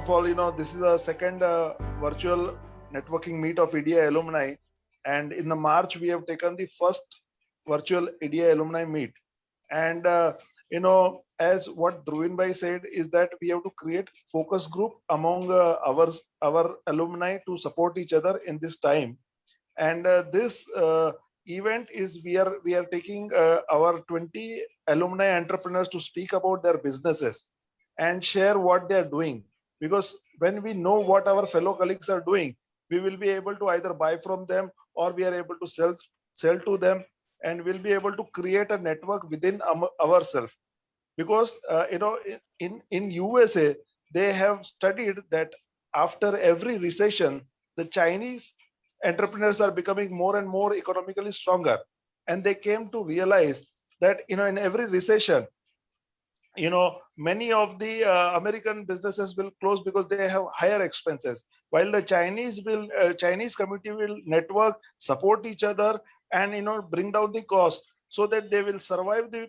of all, this is the second virtual networking meet of EDI alumni. And in the March, we have taken the first virtual EDI alumni meet. And, as what Dhruvin Bhai said, is that we have to create focus group among our alumni to support each other in this time. And this event is we are taking our 20 alumni entrepreneurs to speak about their businesses and share what they are doing, because when we know what our fellow colleagues are doing, we will be able to either buy from them or we are able to sell to them, and we'll be able to create a network within ourselves. Because in USA they have studied that after every recession, the Chinese entrepreneurs are becoming more and more economically stronger, and they came to realize that in every recession, many of the American businesses will close because they have higher expenses, while the Chinese community will network, support each other, and bring down the cost so that they will survive the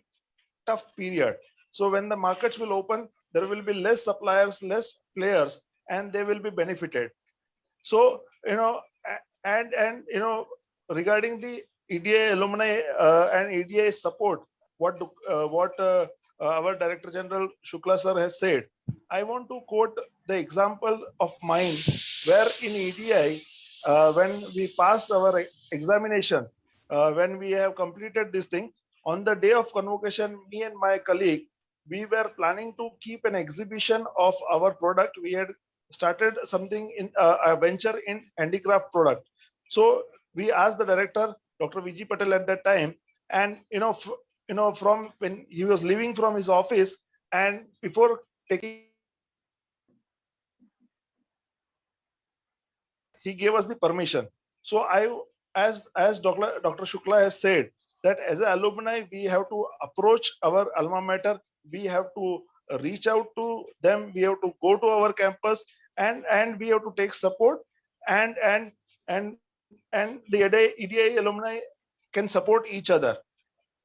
tough period. So when the markets will open, there will be less suppliers, less players, and they will be benefited. So regarding the EDI alumni and EDI support, what our Director General Shukla sir has said, I want to quote the example of mine, where in EDI, when we passed our examination, when we have completed this thing, on the day of convocation, me and my colleague, we were planning to keep an exhibition of our product. We had started something in a venture in handicraft product. So we asked the director, Dr. Vijay Patel, at that time, and from when he was leaving from his office, and before taking, he gave us the permission. So as Dr. Shukla has said, that as an alumni, we have to approach our alma mater, we have to reach out to them, we have to go to our campus, and we have to take support, and and and and the EDI alumni can support each other.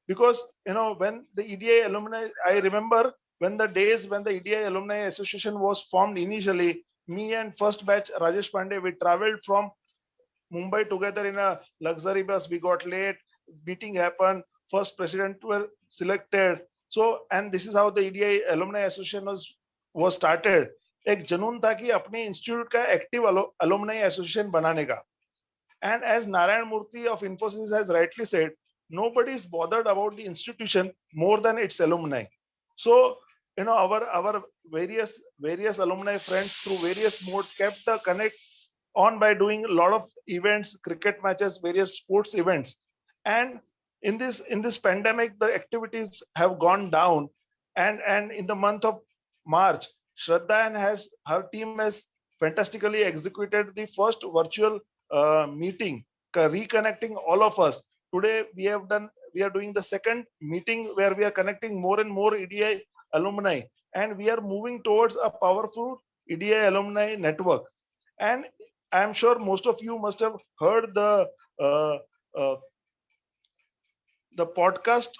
Because when the EDI alumni, I remember when the days when the EDI alumni association was formed initially, me and first batch Rajesh Pandey, we traveled from Mumbai together in a luxury bus. We got late, meeting happened, first president were selected. So, and this is how the EDI alumni association was started. एक जनून था कि अपने institute का active alumni association बनाने का. And as Narayan Murthy of Infosys has rightly said, nobody is bothered about the institution more than its alumni. So, our various alumni friends through various modes kept the connect on by doing a lot of events, cricket matches, various sports events. And in this pandemic, the activities have gone down. And in the month of March, Shraddha and her team has fantastically executed the first virtual meeting, reconnecting all of us. Today we are doing the second meeting where we are connecting more and more EDI alumni, and we are moving towards a powerful EDI alumni network. And I'm sure most of you must have heard the podcast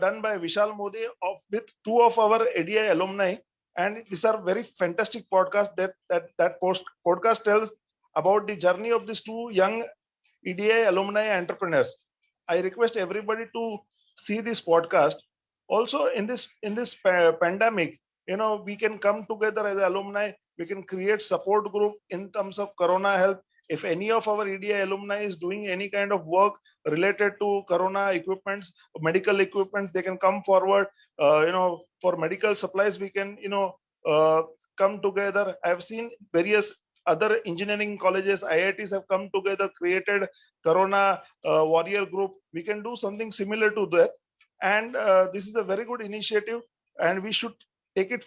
done by Vishal Modi with two of our EDI alumni, and these are very fantastic podcasts. That podcast tells about the journey of these two young EDI alumni entrepreneurs. I request everybody to see this podcast. Also, in this pandemic, we can come together as alumni. We can create support group in terms of Corona help. If any of our EDI alumni is doing any kind of work related to Corona equipments, medical equipments, they can come forward. For medical supplies, we can come together. I've seen various other engineering colleges, IITs have come together, created Corona warrior group. We can do something similar to that, and this is a very good initiative, and we should take it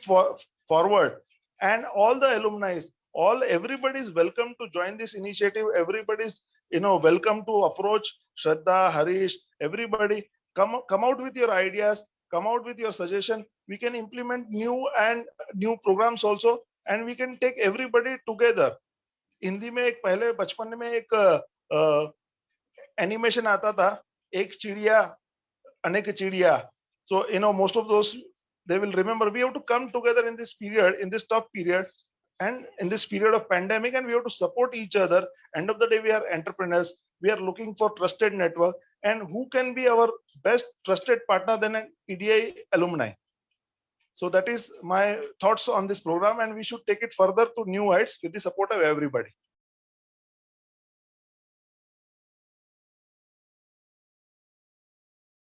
forward. And all the alumni, everybody is welcome to join this initiative. Everybody is welcome to approach Shraddha, Harish, everybody. Come out with your ideas, come out with your suggestion. We can implement new programs also, and we can take everybody together. Hindi में एक पहले बचपन में एक animation आता था, एक चिड़िया अनेक चिड़िया. So most of those, they will remember. We have to come together in this period, in this tough period, and in this period of pandemic, and we have to support each other. End of the day, we are entrepreneurs. We are looking for trusted network, and who can be our best trusted partner than an PDI alumni? So that is my thoughts on this program, and we should take it further to new heights with the support of everybody.